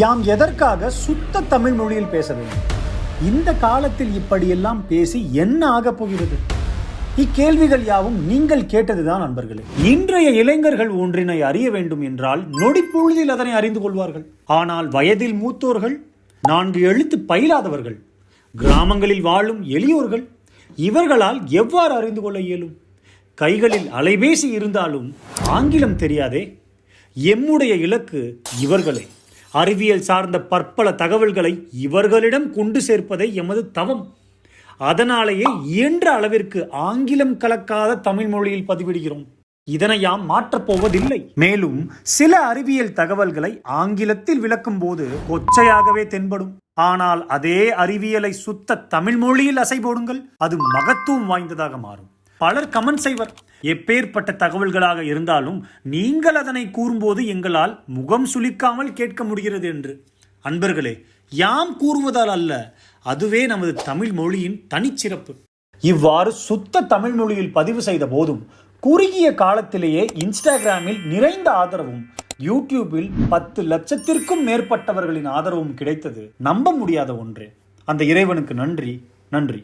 யாம் எதற்காக சுத்த தமிழ் மொழியில் பேச வேண்டும்? இந்த காலத்தில் இப்படியெல்லாம் பேசி என்ன ஆகப் போகிறது? இக்கேள்விகள் யாவும் நீங்கள் கேட்டதுதான் நண்பர்களே. இன்றைய இளைஞர்கள் ஒன்றினை அறிய வேண்டும் என்றால் நொடிப்பொழுதில் அதனை அறிந்து கொள்வார்கள். ஆனால் வயதில் மூத்தோர்கள், 4 எழுத்து பயிலாதவர்கள், கிராமங்களில் வாழும் எளியோர்கள், இவர்களால் எவ்வாறு அறிந்து கொள்ள இயலும்? கைகளில் அலைபேசி இருந்தாலும் ஆங்கிலம் தெரியாதே. எம்முடைய இலக்கு இவர்களே. அறிவியல் சார்ந்த பற்பல தகவல்களை இவர்களிடம் கொண்டு சேர்ப்பதை எமது தவம். அதனாலேயே இயன்ற அளவிற்கு ஆங்கிலம் கலக்காத தமிழ் மொழியில் பதிவிடுகிறோம். இதனை யாம் மாற்றப்போவதில்லை. மேலும் சில அறிவியல் தகவல்களை ஆங்கிலத்தில் விளக்கும் போது கொச்சையாகவே தென்படும். ஆனால் அதே அறிவியலை சுத்த தமிழ் மொழியில் அசை போடுங்கள், அது மகத்துவம் வாய்ந்ததாக மாறும். பலர் கமெண்ட் செய்வர், எப்பேற்பட்ட தகவல்களாக இருந்தாலும் நீங்கள் அதனை கூறும்போது எங்களால் முகம் சுளிக்காமல் கேட்க முடிகிறது என்று. அன்பர்களே, யாம் கூறுவதால் அல்ல, அதுவே நமது தமிழ் மொழியின் தனிச்சிறப்பு. இவ்வாறு சுத்த தமிழ் மொழியில் பதிவு செய்த போதும் குறுகிய காலத்திலேயே இன்ஸ்டாகிராமில் நிறைந்த ஆதரவும், யூடியூபில் 10 லட்சத்திற்கும் மேற்பட்டவர்களின் ஆதரவும் கிடைத்தது நம்ப முடியாத ஒன்று. அந்த இறைவனுக்கு நன்றி, நன்றி.